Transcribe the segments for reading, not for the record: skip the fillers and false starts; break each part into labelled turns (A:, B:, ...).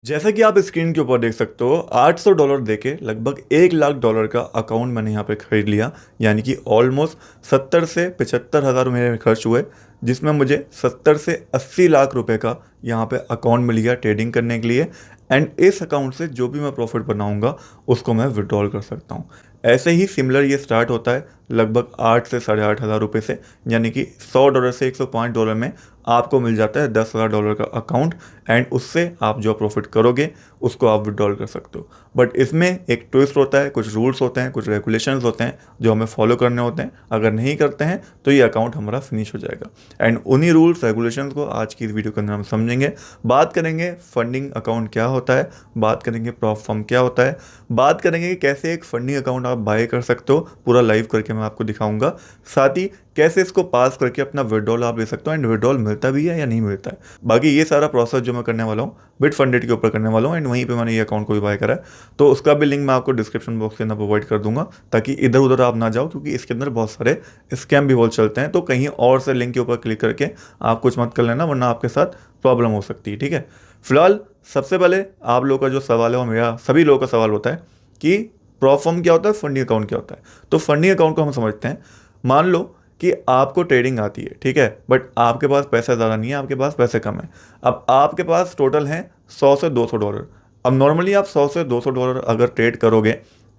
A: जैसा कि आप स्क्रीन के ऊपर देख सकते हो, $800 देके लगभग $1 लाख का अकाउंट मैंने यहाँ पे खरीद लिया। यानी कि ऑलमोस्ट 70 से 75 हज़ार मेरे खर्च हुए, जिसमें मुझे 70 से 80 लाख रुपए का यहाँ पे अकाउंट मिल गया ट्रेडिंग करने के लिए। एंड इस अकाउंट से जो भी मैं प्रॉफिट बनाऊंगा उसको मैं विड्रॉल कर सकता हूँ। ऐसे ही सिमिलर ये स्टार्ट होता है लगभग 8 से साढ़े 8 हज़ार रुपये से। यानी कि $100 से $105 में आपको मिल जाता है $10,000 का अकाउंट। एंड उससे आप जो प्रॉफिट करोगे उसको आप विड्रॉल कर सकते हो। बट इसमें एक ट्विस्ट होता है, कुछ रूल्स होते हैं, कुछ रेगुलेशंस होते हैं जो हमें फॉलो करने होते हैं। अगर नहीं करते हैं तो ये अकाउंट हमारा फिनिश हो जाएगा। एंड उन्हीं रूल्स रेगुलेशंस को आज की इस वीडियो के अंदर हम समझेंगे। बात करेंगे फंडिंग अकाउंट क्या होता है, बात करेंगे प्रॉप फर्म क्या होता है, बात करेंगे कि कैसे एक फंडिंग अकाउंट आप बाय कर सकते हो, पूरा लाइव करके मैं आपको दिखाऊंगा। साथ ही कैसे इसको पास करके अपना विड्रॉल आप ले सकते हो एंड विड्रॉल मिलता भी है या नहीं मिलता है। बाकी ये सारा प्रोसेस जो मैं करने वाला हूँ बिटफंडेड के ऊपर करने वाला हूँ। एंड वहीं पे मैंने ये अकाउंट को भी बाय करा है, तो उसका भी लिंक मैं आपको डिस्क्रिप्शन बॉक्स के अंदर प्रोवाइड कर दूंगा, ताकि इधर उधर आप ना जाओ, क्योंकि इसके अंदर बहुत सारे स्कैम भी बहुत चलते हैं। तो कहीं और से लिंक के ऊपर क्लिक करके आप कुछ मत कर लेना, वरना आपके साथ प्रॉब्लम हो सकती है। ठीक है, फिलहाल सबसे पहले आप लोगों का जो सवाल है वो मेरा सभी लोगों का सवाल होता है कि प्रॉप फर्म क्या होता है, फंडिंग अकाउंट क्या होता है। तो फंडिंग अकाउंट को हम समझते हैं। मान लो कि आपको ट्रेडिंग आती है, ठीक है, बट आपके पास पैसा ज़्यादा नहीं है, आपके पास पैसे कम है। अब आपके पास टोटल हैं $100 से $200। अब नॉर्मली आप $100 से $200 अगर ट्रेड करोगे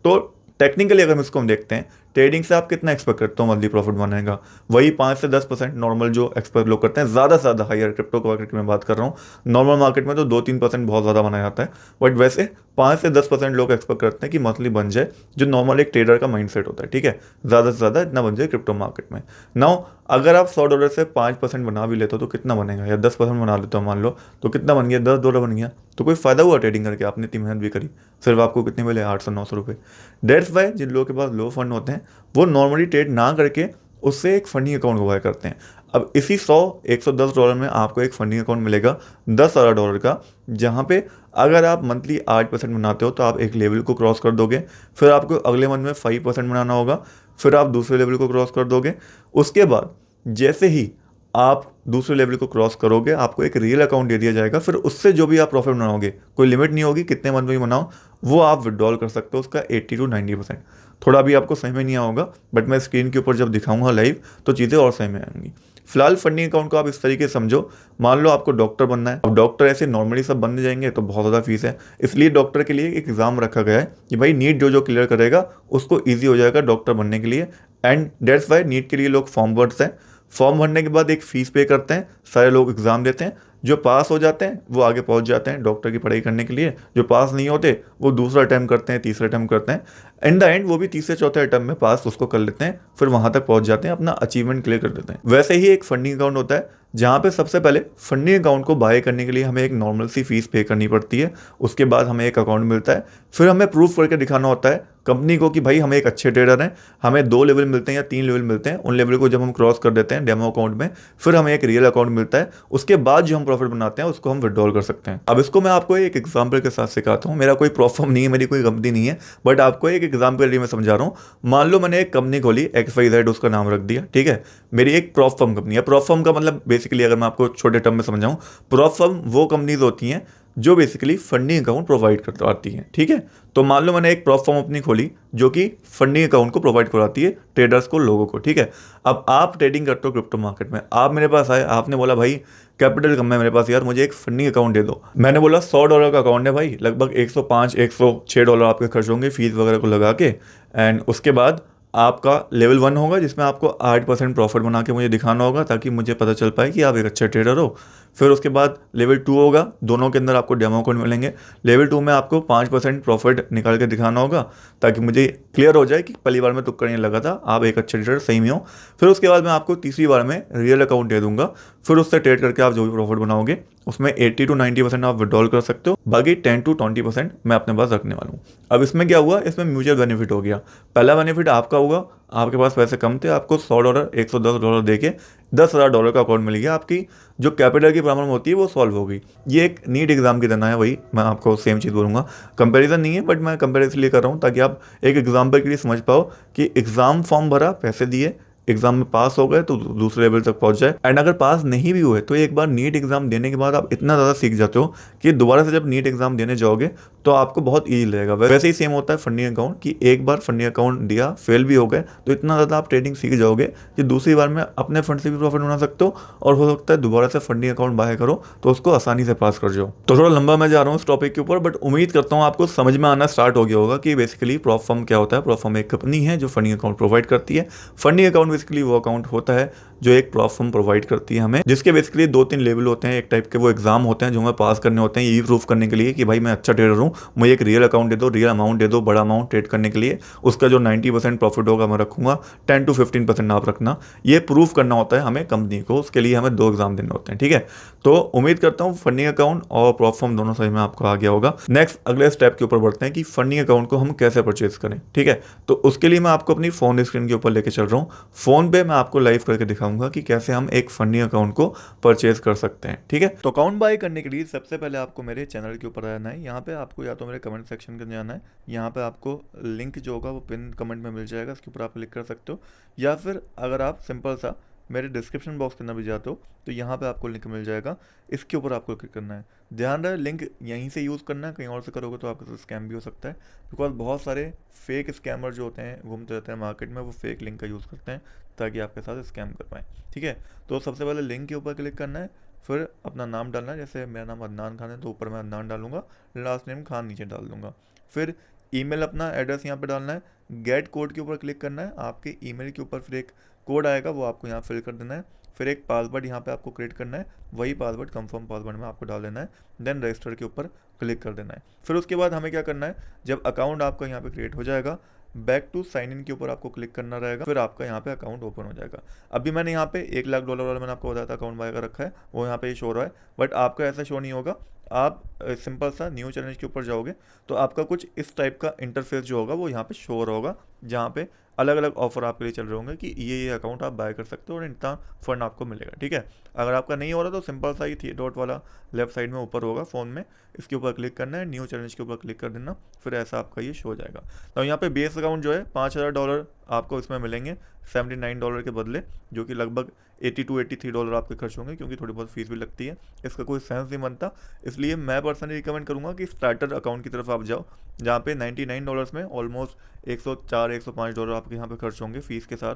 A: तो टेक्निकली अगर हम इसको हम देखते हैं, ट्रेडिंग से आप कितना एक्सपेक्ट करते हो मंथली प्रॉफिट बनेगा? वही 5 से 10% नॉर्मल जो एक्सपर्ट लोग करते हैं, ज़्यादा से ज़्यादा हायर क्रिप्टो मार्केट की मैं बात कर रहा हूँ। नॉर्मल मार्केट में तो 2-3% बहुत ज़्यादा बनाया जाता है, बट वैसे 5 से 10% लोग एक्सपेक्ट करते हैं कि मंथली बन जाए, जो नॉर्मल एक ट्रेडर का माइंडसेट होता है। ठीक है, ज़्यादा से ज़्यादा इतना बन जाए क्रिप्टो मार्केट में। नाउ अगर आप $100 से 5% बना भी लेते हो तो कितना बनेगा, या 10% बना लेते हो मान लो, तो कितना बन गया? $10 बन गया। तो कोई फ़ायदा हुआ ट्रेडिंग करके? आपने इतनी मेहनत भी करी, सिर्फ आपको कितने मिले? 800-900 रुपये। डेट्स वाई जिन लोगों के पास लो फंड होते हैं वो नॉर्मली ट्रेड ना करके उससे एक फंडिंग अकाउंट को बाय करते हैं। अब इसी $110 में आपको एक फंडिंग अकाउंट मिलेगा $10,000 का, जहाँ पे अगर आप मंथली 8% बनाते हो तो आप एक लेवल को क्रॉस कर दोगे, फिर आपको अगले मंथ में 5% बनाना होगा, फिर आप दूसरे लेवल को क्रॉस कर दोगे। उसके बाद जैसे ही आप दूसरे लेवल को क्रॉस करोगे आपको एक रियल अकाउंट दे दिया जाएगा, फिर उससे जो भी आप प्रॉफिट बनाओगे, कोई लिमिट नहीं होगी कितने मंथ में बनाओ, वो आप विड्रॉल कर सकते हो उसका 80 से 90%। थोड़ा भी आपको सही में नहीं आएगा, बट मैं स्क्रीन के ऊपर जब दिखाऊंगा लाइव तो चीज़ें और सही में आएंगी। फिलहाल फंडिंग अकाउंट को आप इस तरीके से समझो, मान लो आपको डॉक्टर बनना है। अब डॉक्टर ऐसे नॉर्मली सब बनने जाएंगे तो बहुत ज़्यादा फीस है, इसलिए डॉक्टर के लिए एक एग्ज़ाम रखा गया है कि भाई नीट जो जो क्लियर करेगा उसको ईजी हो जाएगा डॉक्टर बनने के लिए। एंड डेट्स वाई नीट के लिए लोग फॉर्म भरते हैं, फॉर्म भरने के बाद एक फ़ीस पे करते हैं, सारे लोग एग्ज़ाम देते हैं, जो पास हो जाते हैं वो आगे पहुंच जाते हैं डॉक्टर की पढ़ाई करने के लिए, जो पास नहीं होते वो दूसरा अटैम्प्ट करते हैं, तीसरा अटैम्प्ट करते हैं। इन द एंड वो भी तीसरे चौथे अटैम्प्ट में पास उसको कर लेते हैं, फिर वहां तक पहुंच जाते हैं, अपना अचीवमेंट क्लियर कर देते हैं। वैसे ही एक फंडिंग अकाउंट होता है, जहाँ पे सबसे पहले फंडिंग अकाउंट को बाय करने के लिए हमें एक नॉर्मल सी फीस पे करनी पड़ती है। उसके बाद हमें एक अकाउंट मिलता है, फिर हमें प्रूफ करके दिखाना होता है कंपनी को कि भाई हम एक अच्छे ट्रेडर हैं। हमें 2 लेवल मिलते हैं या 3 लेवल मिलते हैं, उन लेवल को जब हम क्रॉस कर देते हैं डेमो अकाउंट में, फिर हमें एक रियल अकाउंट मिलता है। उसके बाद जो हम प्रॉफिट बनाते हैं उसको हम विड्रॉल कर सकते हैं। अब इसको मैं आपको एक एग्जाम्पल के साथ सिखाता हूँ। मेरा कोई प्रॉफर्म नहीं है, मेरी कोई कंपनी नहीं है, बट आपको एक एग्जाम्पल लिए मैं समझा रहा हूँ। मान लो मैंने एक कंपनी खोली XYZ, उसका नाम रख दिया, ठीक है, मेरी एक प्रॉप फर्म कंपनी है। प्रॉप फर्म का मतलब बेसिकली अगर मैं आपको छोटे टर्म में समझाऊं, प्रॉप फर्म वो कंपनीज होती हैं जो बेसिकली फंडिंग अकाउंट प्रोवाइड करवाती हैं। ठीक है, तो मान लो मैंने एक प्रॉप फर्म अपनी खोली जो कि फंडिंग अकाउंट को प्रोवाइड करवाती है ट्रेडर्स को, लोगों को। ठीक है, अब आप ट्रेडिंग करते हो क्रिप्टो मार्केट में, आप मेरे पास आए, आपने बोला भाई कैपिटल कम है मेरे पास यार, मुझे एक फंडिंग अकाउंट दे दो। मैंने बोला $100 का अकाउंट है भाई, लगभग 105-106 आपके खर्च होंगे फीस वगैरह को लगा के। एंड उसके बाद आपका लेवल 1 होगा जिसमें आपको 8% प्रॉफिट बना के मुझे दिखाना होगा, ताकि मुझे पता चल पाए कि आप एक अच्छे ट्रेडर हो। फिर उसके बाद लेवल 2 होगा, दोनों के अंदर आपको डेमो अकाउंट मिलेंगे। लेवल 2 में आपको 5% प्रॉफिट निकाल के दिखाना होगा, ताकि मुझे क्लियर हो जाए कि पहली बार में तुक्का नहीं लगा था, आप एक अच्छे ट्रेडर सही में हो। फिर उसके बाद मैं आपको तीसरी बार में रियल अकाउंट दे दूंगा, फिर उससे ट्रेड करके आप जो भी प्रॉफिट बनाओगे उसमें 80-90% आप विड्रॉल कर सकते हो, बाकी 10-20% मैं अपने पास रखने वाला हूँ। अब इसमें क्या हुआ, इसमें म्यूचुअल बेनिफिट हो गया। पहला बेनिफिट आपका होगा, आपके पास पैसे कम थे, आपको $100 $110 दे के $10,000 का अकाउंट मिल गया, आपकी जो कैपिटल की प्रॉब्लम होती है वो सॉल्व हो गई। ये एक नीट एग्जाम की तरह है, वही मैं आपको सेम चीज़ बोलूँगा, कंपैरिजन नहीं है, बट मैं कंपैरिजन इसलिए कर रहा हूँ ताकि आप एक एग्जाम्पल के लिए समझ पाओ कि एग्ज़ाम फॉर्म भरा, पैसे दिए, एग्जाम में पास हो गए तो दूसरे लेवल तक पहुंच जाए। एंड अगर पास नहीं भी हुए तो एक बार नीट एग्जाम देने के बाद आप इतना ज़्यादा सीख जाते हो कि दोबारा से जब नीट एग्जाम देने जाओगे तो आपको बहुत ईजी लगेगा। वैसे ही सेम होता है फंडिंग अकाउंट कि एक बार फंडिंग अकाउंट दिया, फेल भी हो गए तो इतना ज़्यादा आप ट्रेडिंग सीख जाओगे कि दूसरी बार में अपने फंड से भी प्रॉफिट बना सकते हो, और हो सकता है दोबारा से फंडिंग अकाउंट बाय करो तो उसको आसानी से पास कर जाओ। तो थोड़ा लंबा मैं जा रहा हूँ इस टॉपिक के ऊपर, बट उम्मीद करता हूँ आपको समझ में आना स्टार्ट हो गया होगा कि बेसिकली प्रॉप फर्म क्या होता है। प्रॉप फर्म एक कंपनी है जो फंडिंग अकाउंट प्रोवाइड करती है। फंडिंग अकाउंट बेसिकली वो अकाउंट होता है जो एक प्रॉप फर्म प्रोवाइड करती है हमें, जिसके बेसिकली 2-3 लेवल होते हैं। एक टाइप के वो एग्जाम होते हैं जो हमें पास करने होते हैं, ये प्रूफ करने के लिए कि भाई मैं अच्छा ट्रेडर हूँ, मुझे एक रियल अकाउंट दे दो, रियल अमाउंट दे दो, बड़ा अमाउंट ट्रेड करने के लिए। उसका जो 90% प्रॉफिट होगा मैं रखूंगा, 10 to 15% आप रखना। ये प्रूफ करना होता है हमें कंपनी को, उसके लिए हमें 2 एग्जाम देने होते हैं, ठीक है। तो उम्मीद करता हूँ फंडिंग अकाउंट और प्रॉप फर्म दोनों सही में आपको आ गया होगा। नेक्स्ट अगले स्टेप के ऊपर बढ़ते हैं कि फंडिंग अकाउंट को हम कैसे परचेज करें, ठीक है। तो उसके लिए मैं आपको अपनी फोन स्क्रीन के ऊपर लेके चल रहा हूँ। फोन पे मैं आपको लाइव करके दिखाऊंगा कि कैसे हम एक फंडिंग अकाउंट को परचेज कर सकते हैं, ठीक है। तो अकाउंट बाय करने के लिए सबसे पहले आपको मेरे चैनल के ऊपर आना है। यहाँ पे आपको या तो मेरे कमेंट सेक्शन में जाना है, यहाँ पे आपको लिंक जो होगा वो पिन कमेंट में मिल जाएगा, इसके ऊपर आप क्लिक कर सकते हो। या फिर अगर आप सिंपल सा मेरे डिस्क्रिप्शन बॉक्स के अंदर भी जाते हो तो यहाँ पे आपको लिंक मिल जाएगा, इसके ऊपर आपको क्लिक करना है। ध्यान रहे लिंक यहीं से यूज़ करना है, कहीं और से करोगे तो आपके साथ स्कैम भी हो सकता है, बिकॉज बहुत सारे फेक स्कैमर जो होते हैं घूमते रहते हैं मार्केट में, वो फेक लिंक का यूज़ करते हैं ताकि आपके साथ स्कैम कर पाएँ, ठीक है। तो सबसे पहले लिंक के ऊपर क्लिक करना है, फिर अपना नाम डालना है। जैसे मेरा नाम अदनान खान है तो ऊपर मैं अदनान डालूंगा, लास्ट नेम खान नीचे डाल दूंगा। फिर ईमेल अपना एड्रेस यहाँ पे डालना है। गेट कोड के ऊपर क्लिक करना है, आपके ईमेल के ऊपर फिर एक कोड आएगा वो आपको यहाँ फिल कर देना है। फिर एक पासवर्ड यहाँ पे आपको क्रिएट करना है, वही पासवर्ड कंफर्म पासवर्ड में आपको डाल देना है। देन रजिस्टर के ऊपर क्लिक कर देना है। फिर उसके बाद हमें क्या करना है, जब अकाउंट आपका यहाँ पे क्रिएट हो जाएगा, बैक टू साइन इन के ऊपर आपको क्लिक करना रहेगा, फिर आपका यहाँ पे अकाउंट ओपन हो जाएगा। अभी मैंने यहाँ पे $1,00,000 वाला मैंने आपको बताया था अकाउंट बाय कर रखा है, वो यहाँ पे शो हो रहा है, बट आपका ऐसा शो नहीं होगा। आप सिंपल सा न्यू चैलेंज के ऊपर जाओगे तो आपका कुछ इस टाइप का इंटरफेस जो होगा वो यहाँ पे शो हो रहा होगा, जहाँ पे अलग अलग ऑफर आपके लिए चल रहे होंगे कि ये अकाउंट आप बाय कर सकते हो और इतना फंड आपको मिलेगा, ठीक है। अगर आपका नहीं हो रहा तो सिंपल सा ही 3 डॉट वाला लेफ्ट साइड में ऊपर होगा फ़ोन में, इसके ऊपर क्लिक करना है, न्यू चैलेंज के ऊपर क्लिक कर देना, फिर ऐसा आपका ये शो हो जाएगा। तो यहाँ पे बेस अकाउंट जो है $5,000 आपको इसमें मिलेंगे $79 के बदले, जो कि लगभग $82-83 आपके खर्च होंगे, क्योंकि थोड़ी बहुत फीस भी लगती है। इसका कोई सेंस नहीं बनता, इसलिए मैं पर्सनली रिकमेंड करूँगा कि स्टार्टर अकाउंट की तरफ आप जाओ, जहाँ पे $99 में ऑलमोस्ट $104-105 आपके यहाँ पे खर्च होंगे फीस के साथ।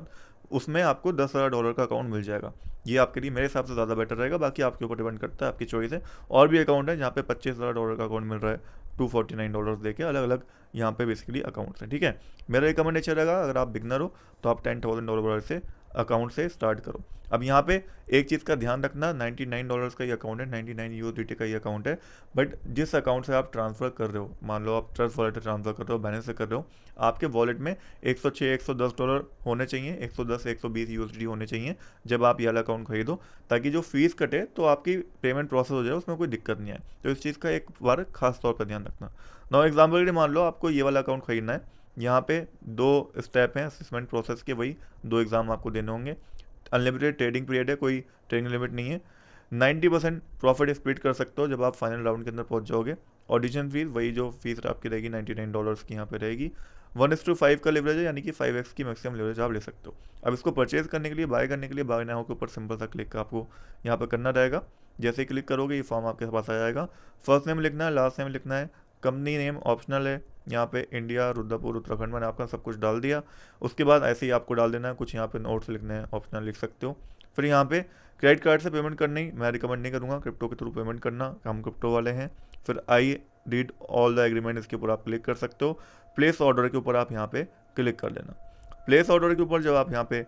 A: उसमें आपको $10,000 का अकाउंट मिल जाएगा। ये आपके लिए मेरे हिसाब से ज़्यादा बेटर रहेगा, बाकी आपके ऊपर डिपेंड करता है, आपकी चॉइस है। और भी अकाउंट है जहाँ पे $25,000 का अकाउंट मिल रहा है, $249 देके, अलग अलग यहाँ पे बेसिकली अकाउंट्स हैं, ठीक है। मेरा रिकमेंडेशन रहेगा अगर आप बिगनर हो तो आप $10,000 से अकाउंट से स्टार्ट करो। अब यहाँ पे एक चीज़ का ध्यान रखना, $99 का ये अकाउंट है, 99 USDT का ये अकाउंट है, बट जिस अकाउंट से आप ट्रांसफ़र कर रहे हो, मान लो आप ट्रस्ट वॉलेट से ट्रांसफ़र कर रहे हो, बैलेंस से कर रहे हो, आपके वॉलेट में $106-110 होने चाहिए, 110-120 USDT होने चाहिए जब आप ये वाला अकाउंट खरीदो, ताकि जो फीस कटे तो आपकी पेमेंट प्रोसेस हो जाए, उसमें कोई दिक्कत नहीं आए। तो इस चीज़ का एक बार खास तौर पर ध्यान रखना। नाउ एग्जाम्पल के लिए मान लो आपको ये वाला अकाउंट खरीदना है, यहाँ पे 2 स्टेप हैं असेसमेंट प्रोसेस के, वही 2 एग्ज़ाम आपको देने होंगे। अनलिमिटेड ट्रेडिंग पीरियड है, कोई ट्रेडिंग लिमिट नहीं है। 90% प्रॉफिट स्प्लिट कर सकते हो जब आप फाइनल राउंड के अंदर पहुंच जाओगे। ऑडिशन फीस वही जो फीस आपकी रहेगी $99 की यहाँ पे रहेगी। 1:5 का लेवरेज है, यानी कि 5x की मैक्सिमम लेवरेज आप ले सकते हो। अब इसको परचेज करने के लिए, बाय करने के लिए, बाय नाउ के ऊपर सिंपल सा क्लिक आपको यहाँ पर करना रहेगा। जैसे ही क्लिक करोगे ये फॉर्म आपके पास आ जाएगा। फर्स्ट नेम लिखना है, लास्ट नेम लिखना है, कंपनी नेम ऑप्शनल है, यहाँ पे इंडिया, रुद्रपुर, उत्तराखंड मैंने आपका सब कुछ डाल दिया। उसके बाद ऐसे ही आपको डाल देना है, कुछ यहाँ पे नोट्स लिखने हैं, ऑप्शनल लिख सकते हो। फिर यहाँ पे क्रेडिट कार्ड से पेमेंट करनी मैं रिकमेंड नहीं करूँगा, क्रिप्टो के थ्रू पेमेंट करना, हम क्रिप्टो वाले हैं। फिर I read all the agreement, इसके ऊपर आप क्लिक कर सकते हो। प्लेस ऑर्डर के ऊपर आप यहाँ पे क्लिक कर देना। प्लेस ऑर्डर के ऊपर जब आप यहाँ पे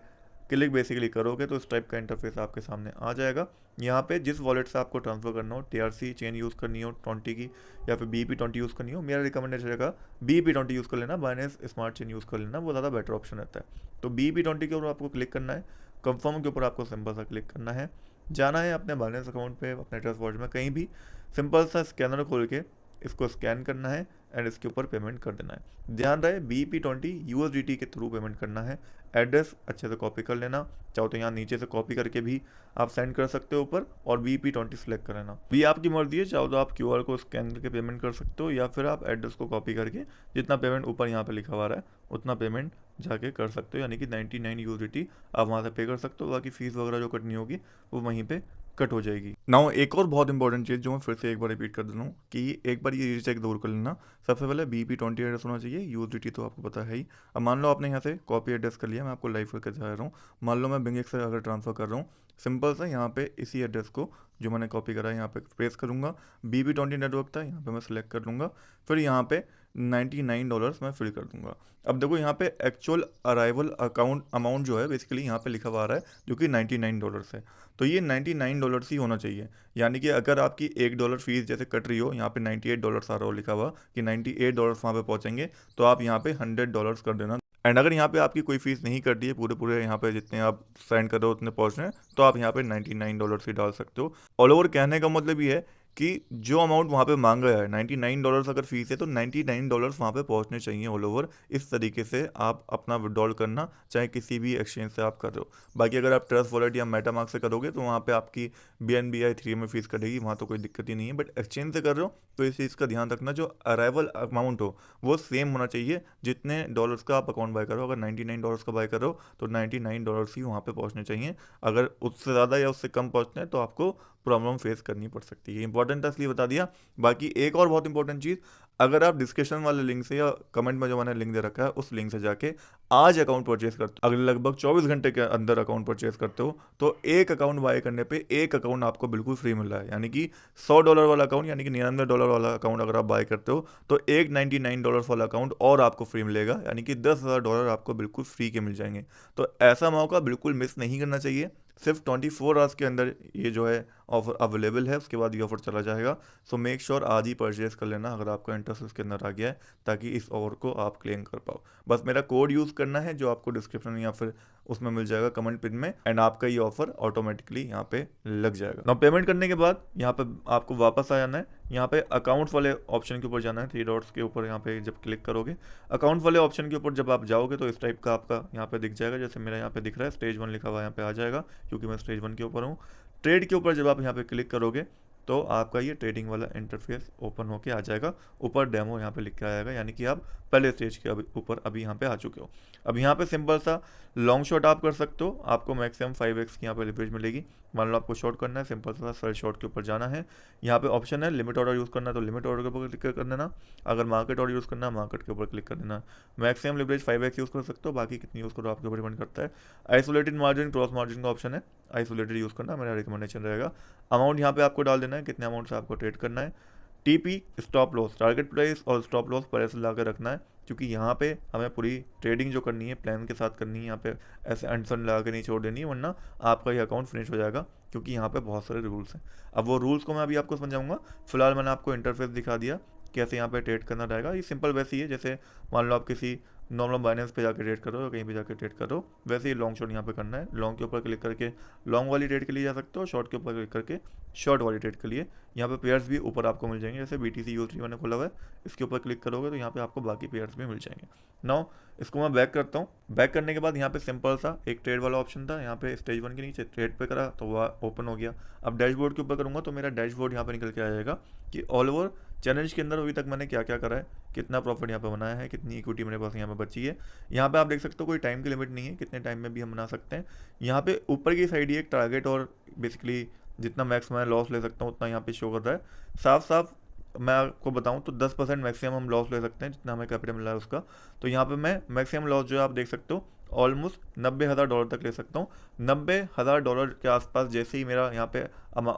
A: क्लिक बेसिकली करोगे तो इस टाइप का इंटरफेस आपके सामने आ जाएगा। यहाँ पे जिस वॉलेट से आपको ट्रांसफर करना हो, TRC चेन यूज़ करनी हो 20 की, या फिर BEP20 यूज़ करनी हो, मेरा रिकमेंडेशन रहेगा BEP20 यूज़ कर लेना, बाइनेंस स्मार्ट चेन यूज़ कर लेना, वो ज़्यादा बेटर ऑप्शन रहता है। तो BEP20 के ऊपर आपको क्लिक करना है, कंफर्म के ऊपर आपको सिंपल सा क्लिक करना है, जाना है अपने बाइनेंस अकाउंट पे, अपने ट्रस्ट वॉलेट में कहीं भी सिंपल सा स्कैनर खोल के इसको स्कैन करना है एंड इसके ऊपर पेमेंट कर देना है। ध्यान रहे BEP20 USDT के थ्रू पेमेंट करना है। एड्रेस अच्छे से कॉपी कर लेना, चाहो तो यहाँ नीचे से कॉपी करके भी आप सेंड कर सकते हो ऊपर, और BEP20 सेलेक्ट कर लेना। भी आपकी मर्जी है, चाहो तो आप QR को स्कैन करके पेमेंट कर सकते हो, या फिर आप एड्रेस को कॉपी करके जितना पेमेंट ऊपर यहाँ पे लिखा हुआ रहा है उतना पेमेंट जाके कर सकते हो, यानी कि 99 USDT आप वहाँ से पे कर सकते हो। बाकी फीस वगैरह जो कटनी होगी वो वहीं पे कट हो जाएगी। नाउ एक और बहुत इंपॉर्टेंट चीज़ जो मैं फिर से एक बार रिपीट कर देता हूँ कि एक बार ये रीचेक जरूर कर लेना। सबसे पहले BEP20 एड्रेस होना चाहिए, USDT तो आपको पता है ही। अब मान लो आपने यहाँ से कॉपी एड्रेस कर लिया, मैं आपको लाइव करके दिखा रहा हूँ। मान लो मैं बिंग से अगर ट्रांसफर कर रहा हूँ, सिंपल सा यहाँ पे इसी एड्रेस को जो मैंने कॉपी करा है यहाँ पे पेस्ट करूँगा। BEP20 नेटवर्क था, यहाँ पे मैं सिलेक्ट कर लूँगा, फिर यहाँ पे $99 मैं फिल कर दूंगा। अब देखो यहाँ पे एक्चुअल अराइवल अकाउंट अमाउंट जो है बेसिकली यहाँ पे लिखा हुआ आ रहा है जो कि $99 है। तो ये $99 ही होना चाहिए, यानी कि अगर आपकी $1 फीस जैसे कट रही हो, यहाँ पे $98 आ रहा हो लिखा हुआ कि $98 वहाँ पे पहुँचेंगे, तो आप यहाँ पे $100 कर देना। एंड अगर यहाँ पे आपकी कोई फीस नहीं कट रही है, पूरे यहाँ पे जितने आप सेंड कर रहे हो उतने पहुँच रहे हैं, तो आप यहाँ पे $99 ही डाल सकते हो। ऑल ओवर कहने का मतलब ये है कि जो अमाउंट वहाँ पे मांगा है $99 अगर फीस है, तो $99 वहाँ पे पहुँचने चाहिए ऑल ओवर। इस तरीके से आप अपना विड्रॉल करना, चाहे किसी भी एक्सचेंज से आप कर रहे हो। बाकी अगर आप ट्रस्ट वॉलेट या मेटामार्क से करोगे तो वहाँ पे आपकी BNB Ethereum में फीस कटेगी, वहाँ तो कोई दिक्कत ही नहीं है। बट एक्सचेंज से कर रहे हो तो इस चीज़ का ध्यान रखना, जो अराइवल अमाउंट हो वो सेम होना चाहिए जितने डॉलर्स का आप अकाउंट बाय करो। अगर $99 का बाय करो तो $99 ही वहाँ पे पहुँचने चाहिए। अगर उससे ज़्यादा या उससे कम पहुँचते हैं तो आपको प्रॉब्लम फेस करनी पड़ सकती है। इंपॉर्टेंट था इसलिए बता दिया। बाकी एक और बहुत इंपॉर्टेंट चीज़, अगर आप डिस्क्रिप्शन वाले लिंक से या कमेंट में जो मैंने लिंक दे रखा है उस लिंक से जाके आज अकाउंट परचेज करते हो, अगले लगभग 24 घंटे के अंदर अकाउंट परचेज करते हो, तो एक अकाउंट बाय करने पे एक अकाउंट आपको बिल्कुल फ्री मिल रहा है। यानी कि $100 वाला अकाउंट, यानी कि $99 वाला अकाउंट अगर आप बाय करते हो तो एक $99 वाला अकाउंट और आपको फ्री मिलेगा, यानी कि $10,000 आपको बिल्कुल फ्री के मिल जाएंगे। तो ऐसा मौका बिल्कुल मिस नहीं करना चाहिए। सिर्फ 24 आवर्स के अंदर ये जो है ऑफर अवेलेबल है, उसके बाद ये ऑफर चला जाएगा। सो मेक श्योर आज ही परचेज कर लेना अगर आपका इंटरेस्ट उसके अंदर आ गया है, ताकि इस ऑफर को आप क्लेम कर पाओ। बस मेरा कोड यूज़ करना है जो आपको डिस्क्रिप्शन या फिर उसमें मिल जाएगा कमेंट पिन में, एंड आपका ये ऑफर ऑटोमेटिकली यहाँ पे लग जाएगा। ना पेमेंट करने के बाद यहाँ पे आपको वापस आ जाना है, यहाँ पे अकाउंट्स वाले ऑप्शन के ऊपर जाना है, 3 डॉट्स के ऊपर यहाँ पे जब क्लिक करोगे अकाउंट वाले ऑप्शन के ऊपर जब आप जाओगे तो इस टाइप का आपका यहाँ पे दिख जाएगा। जैसे मेरा यहाँ पे दिख रहा है स्टेज 1 लिखा हुआ यहाँ पे आ जाएगा, क्योंकि मैं स्टेज 1 के ऊपर हूँ। ट्रेड के ऊपर जब आप यहाँ पे क्लिक करोगे तो आपका ये ट्रेडिंग वाला इंटरफेस ओपन होके आ जाएगा। ऊपर डेमो यहाँ पे लिख के आएगा, यानी कि आप पहले स्टेज के ऊपर अभी यहाँ पे आ चुके हो। अब यहाँ पे सिंपल सा लॉन्ग शॉट आप कर सकते हो, आपको मैक्सिमम 5x की यहाँ पे लिवरेज मिलेगी। मान लो आपको शॉर्ट करना है, सिंपल सा सेल शॉर्ट के ऊपर जाना है। यहाँ पे ऑप्शन है लिमिट ऑर्डर यूज़ करना है तो लिमिट ऑर्डर के ऊपर क्लिक कर देना। अगर मार्केट ऑर्डर यूज़ करना है मार्केट के ऊपर क्लिक कर देना। मैक्सिमम लिवरेज 5x यूज़ कर सकते हो, बाकी कितनी यूज़ करो आपके ऊपर डिपेंड करता है। आइसोलेटेड मार्जिन क्रॉस मार्जिन का ऑप्शन है, आइसोलेटेड यूज़ करना मेरा रिकमेंडेशन रहेगा। अमाउंट यहाँ पे आपको डाल देना है, कितने अमाउंट से आपको ट्रेड करना है। TP stop loss, target price और स्टॉप लॉस पर ऐसे ला कर रखना है, क्योंकि यहाँ पे हमें पूरी ट्रेडिंग जो करनी है प्लान के साथ करनी है। यहाँ पे ऐसे अनसन लगा के नहीं छोड़ देनी है, वरना आपका ये अकाउंट फिनिश हो जाएगा, क्योंकि यहाँ पे बहुत सारे रूल्स हैं। अब वो रूल्स को मैं अभी आपको समझाऊंगा। फिलहाल मैंने आपको इंटरफेस दिखा दिया कैसे यहाँ पे ट्रेड करना रहेगा। ये सिंपल वैसे ही है जैसे मान लो आप किसी नॉर्मल बाइनेंस पे जाके ट्रेड करो या कहीं पे जाके ट्रेड करो, वैसे ही लॉन्ग शॉट यहाँ पे करना है। लॉन्ग के ऊपर क्लिक करके लॉन्ग वाली ट्रेड के लिए जा सकते हो, शॉर्ट के ऊपर क्लिक करके शॉर्ट वाली ट्रेड के लिए। यहाँ पे पेयर्स भी ऊपर आपको मिल जाएंगे, जैसे BTC USD मैंने खोला हुआ है, इसके ऊपर क्लिक करोगे तो यहाँ पे आपको बाकी पेयर्स भी मिल जाएंगे। नाउ इसको मैं बैक करता हूँ। बैक करने के बाद यहाँ पे सिंपल सा एक ट्रेड वाला ऑप्शन था, यहाँ पे स्टेज 1 के नीचे ट्रेड पे करा तो वह ओपन हो गया। अब डैशबोर्ड के ऊपर करूँगा तो मेरा डैशबोर्ड यहाँ पे निकल के आ जाएगा कि ऑल ओवर चैलेंज के अंदर अभी तक मैंने क्या क्या करा है, कितना प्रॉफिट यहाँ पे बनाया है, कितनी इक्विटी मेरे पास यहाँ पे बची है। यहाँ पे आप देख सकते हो कोई टाइम की लिमिट नहीं है, कितने टाइम में भी हम बना सकते हैं। यहाँ पे ऊपर की साइड ही एक टारगेट और बेसिकली जितना मैक्स मैं लॉस ले सकता हूँ उतना यहाँ पे शो कर रहा है। साफ साफ मैं आपको बताऊं तो 10% मैक्सिमम हम लॉस ले सकते हैं, जितना हमें कैपिटल मिला है उसका। तो यहाँ पे मैं मैक्सिमम लॉस जो है आप देख सकते हो ऑलमोस्ट $90,000 तक ले सकता हूँ। $90,000 के आसपास जैसे ही मेरा यहाँ पे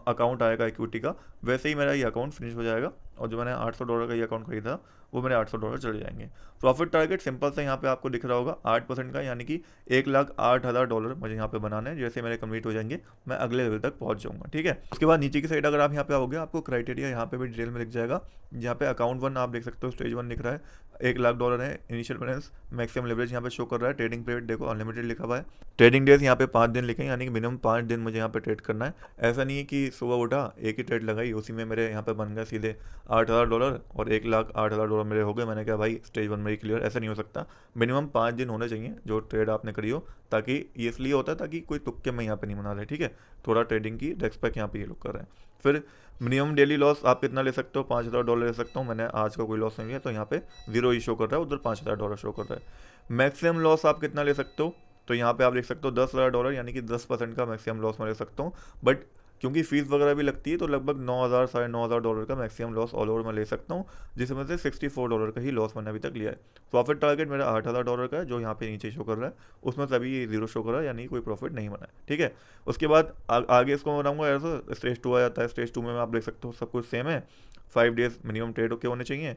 A: अकाउंट आएगा इक्विटी का, वैसे ही मेरा ये अकाउंट फिनिश हो जाएगा, और जो मैंने $800 का ये अकाउंट खरीदा वो मेरे $800 चले जाएंगे। प्रॉफिट टारगेट सिंपल से यहाँ पे आपको दिख रहा होगा 8% का, यानी कि $1,08,000 मुझे यहाँ पे बनाना है। जैसे मेरे कंप्लीट हो जाएंगे मैं अगले लेवल तक पहुँच जाऊँगा, ठीक है। उसके बाद नीचे की साइड अगर आप यहाँ पे आओगे आपको क्राइटेरिया यहाँ पे भी डिटेल में लिख जाएगा। यहाँ पे अकाउंट 1 आप देख सकते हो स्टेज 1 लिख रहा है, $1,00,000 है इनिशियल बैलेंस, मैक्सिमम लेवरेज यहाँ पे शो कर रहा है। ट्रेडिंग पीरियड देखो अनलिमिटेड लिखा हुआ है। ट्रेडिंग डेज यहाँ पे 5 दिन लिखे हैं, यानी कि मिनिमम 5 दिन मुझे यहाँ पे ट्रेड करना है। ऐसा नहीं है नहीं कि सुबह उठा, एक ही ट्रेड लगाई, उसी में मेरे यहाँ पे बन गया सीधे $8,000 और $1,08,000 मेरे हो गए। मैंने कहा भाई स्टेज 1 में ही क्लियर, ऐसा नहीं हो सकता। मिनिमम 5 दिन होने चाहिए जो ट्रेड आपने करी हो, ताकि ये इसलिए होता है ताकि कोई तुक्के में यहाँ पे नहीं बना रहे, ठीक है। थोड़ा ट्रेडिंग की रेस्पेक्ट यहाँ पे ये लोग कर रहे हैं। फिर मिनिमम डेली लॉस आप कितना ले सकते हो, $5,000 ले सकता हूँ। मैंने आज का कोई लॉस नहीं लिया, तो यहाँ पे 0 ही शो कर रहा है, उधर $5,000 शो कर रहा है। मैक्सिमम लॉस आप कितना ले सकते हो, तो यहाँ पे आप देख सकते हो $10,000, यानी कि 10% का मैक्सिमम लॉस मैं ले सकता हूँ। बट क्योंकि फीस वगैरह भी लगती है, तो लगभग 9,000 साढ़े $9,000 का मैक्सिमम लॉस ऑल ओवर मैं ले सकता हूँ, जिसमें से $64 का ही लॉस मैंने अभी तक लिया है। प्रॉफिट टारगेट मेरा $8,000 का है, जो यहाँ पे नीचे शो कर रहा है, उसमें सभी 0 शो कर रहा है, यानी कोई प्रॉफिट नहीं बना है, ठीक है। उसके बाद आगे इसको मैं बनाऊंगा ऐसा, स्टेज 2 आ जाता है। स्टेज 2 में आप देख सकते हो सब कुछ सेम है, 5 डेज मिनिमम ट्रेड के होने चाहिए,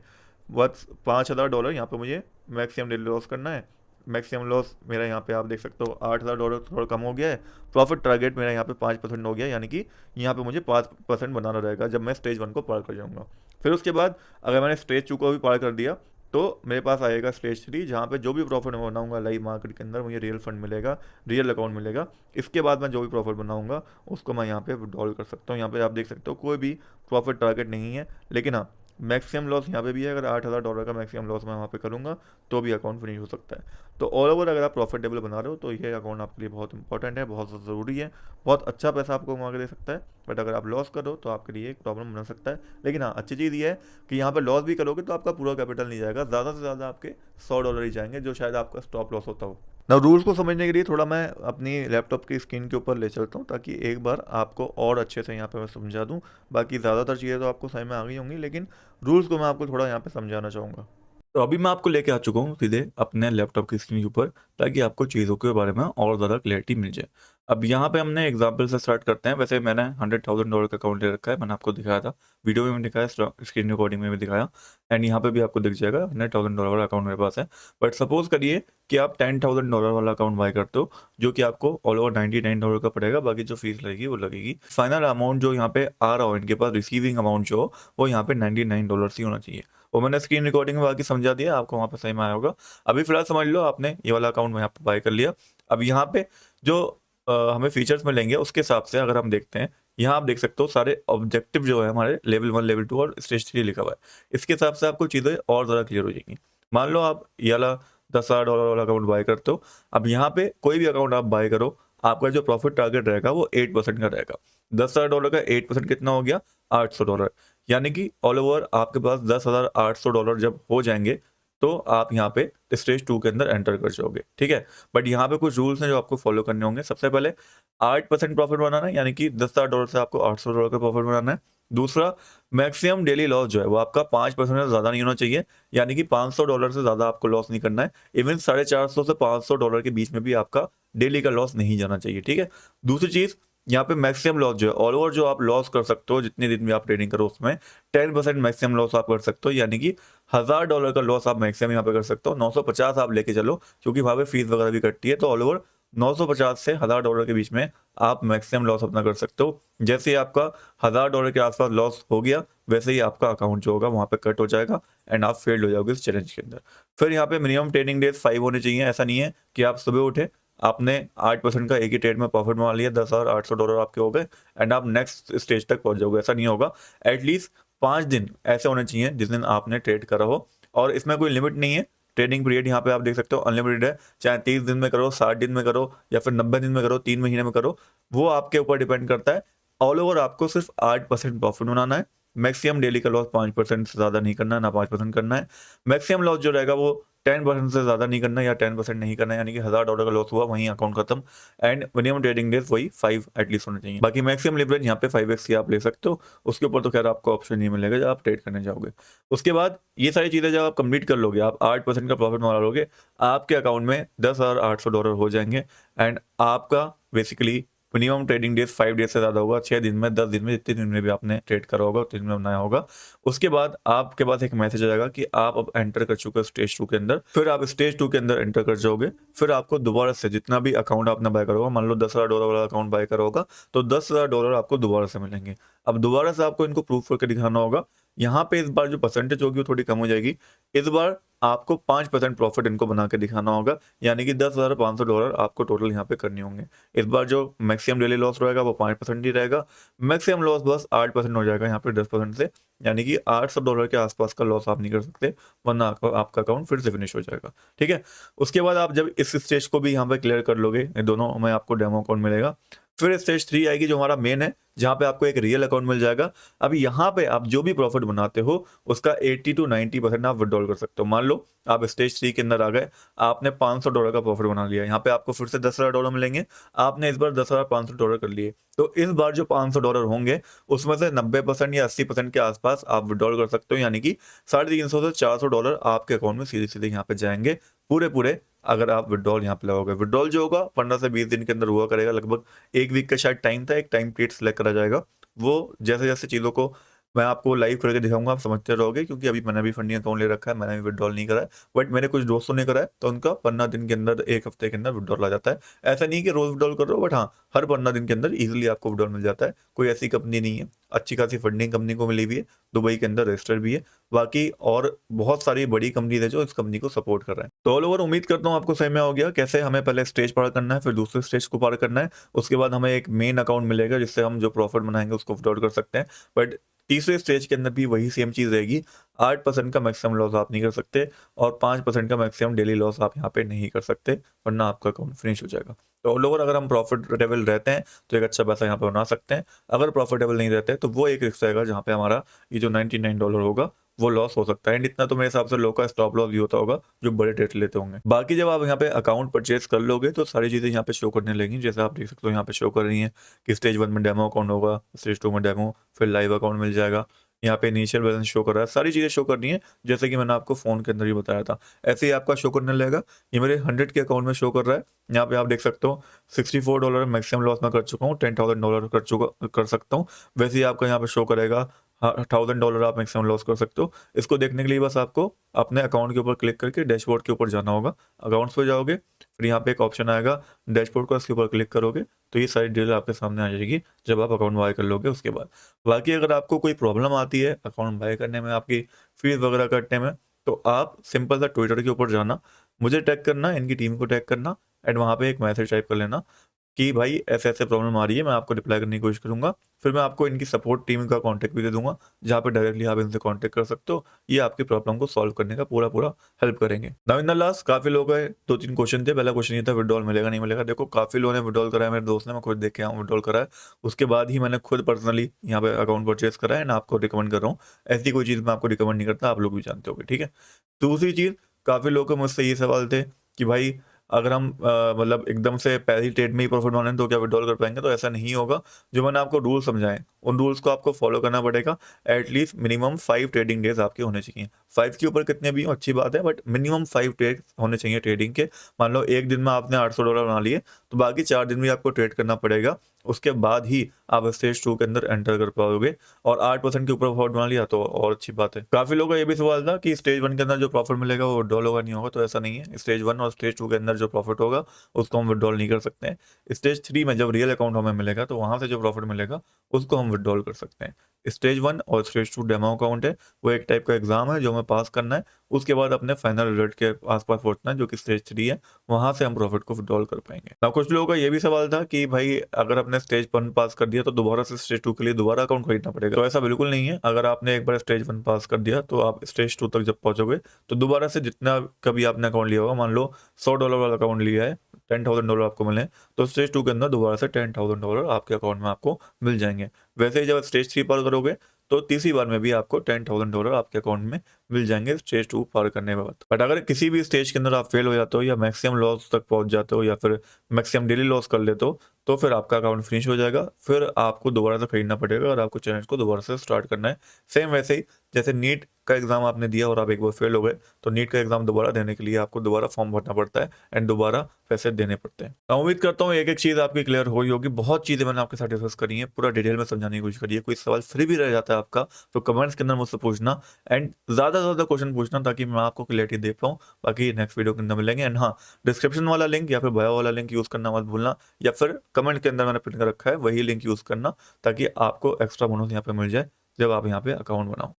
A: बस $5,000 यहाँ पे मुझे मैक्सिमम डेली लॉस करना है। मैक्सिमम लॉस मेरा यहाँ पे आप देख सकते हो $8,000 थोड़ा कम हो गया है। प्रॉफिट टारगेट मेरा यहाँ पे 5% हो गया, यानी कि यहाँ पे मुझे 5% बनाना रहेगा जब मैं स्टेज 1 को पार कर जाऊँगा। फिर उसके बाद अगर मैंने स्टेज 2 को भी पार कर दिया, तो मेरे पास आएगा स्टेज 3, जहाँ पे जो भी प्रॉफिट मैं बनाऊंगा लाइव मार्केट के अंदर, मुझे रियल फंड मिलेगा, रियल अकाउंट मिलेगा। इसके बाद मैं जो भी प्रॉफिट बनाऊंगा उसको मैं यहाँ पे विड्रॉल कर सकता हूँ। यहाँ पे आप देख सकते हो कोई भी प्रॉफिट टारगेट नहीं है, लेकिन हाँ मैक्सिमम लॉस यहाँ पे भी है। अगर $8,000 का मैक्सिमम लॉस मैं वहाँ पे करूँगा तो भी अकाउंट फिनिश हो सकता है। तो ऑल ओवर अगर आप प्रॉफिटेबल बना रहे हो तो ये अकाउंट आपके लिए बहुत इंपॉर्टेंट है, बहुत ज़रूरी है, बहुत अच्छा पैसा आपको कमा के दे सकता है। बट अगर आप लॉस करो तो आपके लिए एक प्रॉब्लम बन सकता है। लेकिन हाँ अच्छी चीज़ ये है कि यहाँ पर लॉस भी करोगे तो आपका पूरा कैपिटल नहीं जाएगा, ज़्यादा से ज़्यादा आपके $100 ही जाएंगे, जो शायद आपका स्टॉप लॉस होता हो। ना रूल्स को समझने के लिए थोड़ा मैं अपनी लैपटॉप की स्क्रीन के ऊपर ले चलता हूँ, ताकि एक बार आपको और अच्छे से यहाँ पे मैं समझा दूँ। बाकी ज़्यादातर चीज़ें तो आपको समझ में आ गई होंगी, लेकिन रूल्स को मैं आपको थोड़ा यहाँ पे समझाना चाहूँगा। तो अभी मैं आपको लेके आ चुका हूँ सीधे अपने लैपटॉप की स्क्रीन के ऊपर, ताकि आपको चीज़ों के बारे में और ज़्यादा क्लैरिटी मिल जाए। अब यहाँ पे हमने एग्जांपल से स्टार्ट करते हैं। वैसे मैंने $100,000 का अकाउंट ले रखा है, मैंने आपको दिखाया था, वीडियो में भी दिखाया, स्क्रीन रिकॉर्डिंग में भी दिखाया, एंड यहाँ पे भी आपको दिख जाएगा $100,000 वाला अकाउंट मेरे पास है। बट सपोज करिए कि आप $10,000 वाला अकाउंट बाय करते हो, जो कि आपको ऑल ओवर $99 का पड़ेगा, बाकी जो फीस लगेगी वो लगेगी। फाइनल अमाउंट जो यहाँ पे आ रहा हो इनके पास, रिसीविंग अमाउंट जो हो, वो यहाँ पे $99 ही होना चाहिए। वो मैंने स्क्रीन रिकॉर्डिंग में बाकी समझा दिया, आपको वहाँ पे सही में आया होगा। अभी फिलहाल समझ लो आपने ये वाला अकाउंट में यहाँ पे बाय कर लिया। अब यहाँ पे जो हमें फीचर्स मिलेंगे उसके हिसाब से अगर हम देखते हैं, यहाँ आप देख सकते हो सारे ऑब्जेक्टिव जो है हमारे लेवल 1 लेवल 2 और स्टेज 3 लिखा हुआ है। इसके हिसाब से आपको चीज़ें और ज़्यादा क्लियर हो जाएंगी। मान लो आप ये वाला $10,000 वाला अकाउंट बाय करते हो। अब यहाँ पे कोई भी अकाउंट आप बाय करो, आपका जो प्रॉफिट टारगेट रहेगा वो 8% का रहेगा। $10,000 का 8% कितना हो गया, $800। यानी कि ऑल ओवर आपके पास $10,800 जब हो जाएंगे, तो आप यहाँ पे स्टेज 2 के अंदर एंटर कर जाओगे, ठीक है। बट यहाँ पे कुछ रूल्स हैं जो आपको फॉलो करने होंगे। सबसे पहले 8% प्रॉफिट बनाना है, यानी कि $10,000 से आपको $800 का प्रॉफिट बनाना है। दूसरा, मैक्सिमम डेली लॉस जो है वो आपका 5% से ज़्यादा नहीं होना चाहिए, यानी कि $500 से ज़्यादा आपको लॉस नहीं करना है। इवन $450 से $500 के बीच में भी आपका डेली का लॉस नहीं जाना चाहिए, ठीक है। दूसरी चीज़, यहाँ पे मैक्सिमम लॉस जो है, ऑल ओवर जो आप लॉस कर सकते हो जितने दिन भी आप ट्रेडिंग करो उसमें 10% मैक्सिमम लॉस आप कर सकते हो, यानी कि $1,000 का लॉस आप मैक्सिमम यहाँ पे कर सकते हो। 950 आप लेके चलो, क्योंकि वहाँ पे फीस वगैरह भी कटती है, तो ऑल ओवर 950 से $1,000 के बीच में आप मैक्सिमम लॉस अपना कर सकते हो। जैसे ही आपका $1,000 के आसपास लॉस हो गया, वैसे ही आपका अकाउंट जो होगा वहाँ पे कट हो जाएगा एंड आप फेल्ड हो जाओगे इस चैलेंज के अंदर। फिर यहाँ पे मिनिमम ट्रेडिंग डेज 5 होने चाहिए। ऐसा नहीं है कि आप सुबह उठे, आपने 8% का एक ही ट्रेड में प्रॉफिट बना लिया, $10,800 आपके हो गए एंड आप नेक्स्ट स्टेज तक पहुंच जाओगे, ऐसा नहीं होगा। एटलीस्ट 5 दिन ऐसे होने चाहिए जिस दिन आपने ट्रेड करा हो, और इसमें कोई लिमिट नहीं है। ट्रेडिंग पीरियड यहाँ पे आप देख सकते हो अनलिमिटेड है, चाहे 30 दिन में करो, 60 दिन में करो, या फिर 90 दिन में करो, 3 महीने में करो, वो आपके ऊपर डिपेंड करता है। ऑल ओवर आपको सिर्फ 8% प्रॉफिट बनाना है। मैक्सिमम डेली का लॉस 5% से ज़्यादा नहीं करना है, ना 5% करना है। मैक्सिमम लॉस जो रहेगा वो 10% से ज़्यादा नहीं करना है, या 10% नहीं करना है, यानी कि $1,000 का लॉस हुआ वहीं अकाउंट खत्म। एंड मिनिमम ट्रेडिंग डेज वही 5 एटलीस्ट होने चाहिए। बाकी मैक्सिमम लिवरेज यहाँ पे 5x की आप ले सकते हो, उसके ऊपर तो खैर आपको ऑप्शन नहीं मिलेगा जब आप ट्रेड करने जाओगे। उसके बाद ये सारी चीज़ें जब आप कंप्लीट कर लोगे, आप 8% का प्रॉफिट बना लोगे, आपके अकाउंट में $10,800 हो जाएंगे एंड आपका basically minimum trading days 5 days से ज़्यादा होगा, 6 दिन में, 10 दिन में, जितने दिन में भी आपने ट्रेड करा होगा उतने दिन में बनाया होगा। उसके बाद आपके पास एक मैसेज आ जाएगा कि आप अब एंटर कर चुके हो स्टेज 2 के अंदर। फिर आप स्टेज 2 के अंदर एंटर कर जाओगे। फिर आपको दोबारा से जितना भी अकाउंट आपने बाय करा होगा, मान लो $10,000 वाला अकाउंट बाय करा होगा, तो $10,000 आपको दोबारा से मिलेंगे। अब दोबारा से आपको इनको प्रूफ करके दिखाना होगा। यहाँ पे इस बार जो परसेंटेज होगी वो थोड़ी कम हो जाएगी। इस बार आपको 5% प्रॉफिट इनको बना के दिखाना होगा, यानी कि $10,500 आपको टोटल यहाँ पे करने होंगे। इस बार जो मैक्सिमम डेली लॉस रहेगा वो 5% ही रहेगा। मैक्सिमम लॉस बस 8% हो जाएगा यहाँ पे 10% से, यानी कि $800 के आसपास का लॉस आप नहीं कर सकते, वरना आपका अकाउंट फिर से फिनिश हो जाएगा। ठीक है, उसके बाद आप जब इस स्टेज को भी यहाँ पे क्लियर कर लोगे, ये दोनों में आपको डेमो अकाउंट मिलेगा, फिर स्टेज 3 आएगी जो हमारा मेन है, जहाँ पे आपको एक रियल अकाउंट मिल जाएगा। अब यहाँ पे आप जो भी प्रॉफिट बनाते हो उसका 80 to 90% आप विड्रॉल कर सकते हो। मान लो आप स्टेज 3 के अंदर आ गए, आपने $500 का प्रॉफिट बना लिया, यहाँ पे आपको फिर से $10,000 मिलेंगे, आपने इस बार $10,500 कर लिए, तो इस बार जो $500 होंगे उसमें से 90% या 80% के आसपास आप विड्रॉल कर सकते हो, यानी कि $350 से $400 आपके अकाउंट में सीधे सीधे यहाँ पे जाएंगे पूरे पूरे। अगर आप विड्रॉल यहाँ पे लगाओगे, विड्रॉल जो होगा 15 से 20 दिन के अंदर हुआ करेगा, लगभग 1 वीक का शायद टाइम था, एक टाइम पीरियड सेलेक्ट करा जाएगा। वो जैसे जैसे चीज़ों को मैं आपको लाइव करके दिखाऊंगा, आप समझते रहोगे, क्योंकि अभी मैंने भी फंडिंग अकाउंट ले रखा है, मैंने भी विड्रॉल नहीं करा है, बट मेरे कुछ दोस्तों ने करा है, तो उनका 15 दिन के अंदर, 1 हफ्ते के अंदर विड्रॉल आ जाता है। ऐसा नहीं कि रोज विड्रॉल कर रहे हो, बट हाँ, हर 15 दिन के अंदर इजीली आपको विड्रॉल मिल जाता है। कोई ऐसी कंपनी नहीं है, अच्छी खासी फंडिंग कंपनी को मिली भी है, दुबई के अंदर रजिस्टर्ड भी है, बाकी और बहुत सारी बड़ी कंपनीज है जो इस कंपनी को सपोर्ट कर रहे हैं। तो ऑल ओवर उम्मीद करता हूँ आपको समझ में हो गया कैसे हमें पहले स्टेज पार करना है, फिर दूसरे स्टेज को पार करना है, उसके बाद हमें एक मेन अकाउंट मिलेगा जिससे हम जो प्रॉफिट बनाएंगे उसको विड्रॉल कर सकते हैं। बट तीसरे स्टेज के अंदर भी वही सेम चीज़ रहेगी, 8% का मैक्सिमम लॉस आप नहीं कर सकते और 5% का मैक्सिमम डेली लॉस आप यहाँ पे नहीं कर सकते, वरना आपका अकाउंट फिनिश हो जाएगा। तो ऑल ओवर अगर हम प्रॉफिटेबल रहते हैं तो एक अच्छा पैसा यहाँ पे बना सकते हैं, अगर प्रॉफिटेबल नहीं रहते तो वो एक रिस्क रहेगा जहाँ पे हमारा ये जो $99 होगा वो लॉस हो सकता है। एंड इतना तो मेरे हिसाब से लो का स्टॉप लॉस भी होता होगा जो बड़े ट्रेड लेते होंगे। बाकी जब आप यहाँ पे अकाउंट परचेज कर लोगे तो सारी चीज़ें यहाँ पे शो करने लगेंगी, जैसे आप देख सकते हो यहाँ पे शो कर रही हैं कि स्टेज 1 में डेमो अकाउंट होगा, स्टेज 2 में डेमो, फिर लाइव अकाउंट मिल जाएगा, यहाँ पे इनिशियल बैलेंस शो कर रहा है, सारी चीज़ें शो कर रही हैं जैसे कि मैंने आपको फ़ोन के अंदर ही बताया था। ऐसे ही आपका शो करने लगेगा, ये मेरे 100 के अकाउंट में शो कर रहा है, यहाँ पे आप देख सकते हो $64 मैक्सिमम लॉस में कर चुका हूँ, $10,000 कर सकता हूँ। वैसे ही आपका यहाँ पे शो करेगा, हाँ, $1,000 आप मैक्सिमम लॉस कर सकते हो। इसको देखने के लिए बस आपको अपने अकाउंट के ऊपर क्लिक करके डैशबोर्ड के ऊपर जाना होगा, अकाउंट्स पे जाओगे, फिर यहाँ पे एक ऑप्शन आएगा डैशबोर्ड का, इसके ऊपर क्लिक करोगे तो ये सारी डिटेल आपके सामने आ जाएगी जब आप अकाउंट बाय कर लोगे उसके बाद। बाकी अगर आपको कोई प्रॉब्लम आती है अकाउंट बाय करने में, आपकी फीस वगैरह कटने में, तो आप सिंपल सा ट्विटर के ऊपर जाना, मुझे टैग करना, इनकी टीम को टैग करना, एंड वहाँ पे एक मैसेज टाइप कर लेना कि भाई ऐसे-ऐसे प्रॉब्लम आ रही है, मैं आपको रिप्लाई करने की कोशिश करूँगा। फिर मैं आपको इनकी सपोर्ट टीम का कॉन्टैक्ट भी दे दूँगा, जहाँ पे डायरेक्टली आप इनसे कॉन्टैक्ट कर सकते हो। ये आपकी प्रॉब्लम को सॉल्व करने का पूरा-पूरा हेल्प करेंगे। नाउ इन द लास्ट काफ़ी लोगों के 2-3 क्वेश्चन थे। पहला क्वेश्चन ये था विथड्रॉल मिलेगा, नहीं मिलेगा? देखो काफ़ी लोगों ने विथड्रॉल करा है, मेरे दोस्त ने, मैं खुद देख के आया हूँ विथड्रॉल करा है। उसके बाद ही मैंने खुद पर्सनली यहाँ पे अकाउंट परचेज़ करा है एंड आपको रिकमेंड कर रहा हूँ। ऐसी कोई चीज़ मैं आपको रिकमेंड नहीं करता, आप लोग भी जानते होंगे, ठीक है? दूसरी चीज़, काफ़ी लोगों के मुझसे ये सवाल थे कि भाई अगर हम मतलब एकदम से पहली ट्रेड में ही प्रॉफिट बनाना है तो क्या विड्रॉल कर पाएंगे? तो ऐसा नहीं होगा। जो मैंने आपको रूल समझाए उन रूल्स को आपको फॉलो करना पड़ेगा। एटलीस्ट मिनिमम 5 ट्रेडिंग डेज आपके होने चाहिए। 5 के ऊपर कितने भी हो अच्छी बात है, बट मिनिमम 5 ट्रेड होने चाहिए ट्रेडिंग के। मान लो एक दिन में आपने $800 बना लिए, तो बाकी 4 दिन भी आपको ट्रेड करना पड़ेगा। उसके बाद ही आप स्टेज 2 के अंदर एंटर कर पाओगे, और 8% के ऊपर प्रॉफिट बना लिया तो और अच्छी बात है। काफ़ी लोगों का ये भी सवाल था कि स्टेज 1 के अंदर जो प्रॉफिट मिलेगा वो विड्रॉल होगा, नहीं होगा? तो ऐसा नहीं है। स्टेज 1 और स्टेज 2 के अंदर जो प्रॉफिट होगा उसको हम विड्रॉल नहीं कर सकते हैं। स्टेज 3 में जब रियल अकाउंट हमें मिलेगा तो वहाँ से जो प्रॉफिट मिलेगा उसको हम विड्रॉल कर सकते हैं। स्टेज 1 और स्टेज 2 डेमो अकाउंट है, वो एक टाइप का एग्जाम है जो हमें पास करना है, उसके बाद अपने फाइनल रिजल्ट के आसपास पहुंचना है जो कि स्टेज 3 है, वहां से हम प्रॉफिट को विड्रॉल कर पाएंगे। ना कुछ लोगों का ये भी सवाल था कि भाई अगर आपने स्टेज 1 पास कर दिया तो दोबारा से स्टेज 2 के लिए दोबारा अकाउंट खरीदना पड़ेगा? तो ऐसा बिल्कुल नहीं है। अगर आपने एक बार स्टेज 1 पास कर दिया तो आप स्टेज 2 तक जब पहुंचोगे तो दोबारा से जितना कभी आपने अकाउंट लिया होगा, मान लो $100 वाला अकाउंट लिया है, $10,000 आपको मिले, तो स्टेज 2 के अंदर दोबारा से $10,000 आपके अकाउंट में आपको मिल जाएंगे। वैसे ही जब स्टेज 3 पार करोगे तो तीसरी बार में भी आपको $10,000 आपके अकाउंट में मिल जाएंगे स्टेज 2 पार करने के बाद। बट अगर किसी भी स्टेज के अंदर आप फेल हो जाते हो या मैक्सिमम लॉस तक पहुंच जाते हो या फिर मैक्सिमम डेली लॉस कर लेते हो, तो फिर आपका अकाउंट फिनिश हो जाएगा। फिर आपको दोबारा से खरीदना पड़ेगा और आपको चैलेंज को दोबारा से स्टार्ट करना है। सेम वैसे ही जैसे नीट का एग्जाम आपने दिया और आप एक बार फेल हो गए, तो नीट का एग्जाम दोबारा देने के लिए आपको दोबारा फॉर्म भरना पड़ता है एंड दोबारा पैसे देने पड़ते हैं। मैं उम्मीद करता हूँ एक एक चीज़ आपकी क्लियर हुई होगी। बहुत चीज़ें मैंने आपके साथ डिस्कस करी है, पूरा डिटेल में समझाने की कोशिश करी है। कोई सवाल फ्री भी रह जाता है आपका तो कमेंट्स के अंदर मुझसे पूछना, एंड ज़्यादा से ज़्यादा क्वेश्चन पूछना ताकि मैं आपको क्लियरिटी दे पाऊँ। बाकी नेक्स्ट वीडियो के अंदर मिलेंगे। एंड हाँ, डिस्क्रिप्शन वाला लिंक या फिर बायो वाला लिंक यूज़ करना मत भूलना, या फिर कमेंट के अंदर मैंने पिन कर रखा है वही लिंक यूज़ करना ताकि आपको एक्स्ट्रा बोनस यहाँ पे मिल जाए जब आप यहाँ पे अकाउंट बनाओ।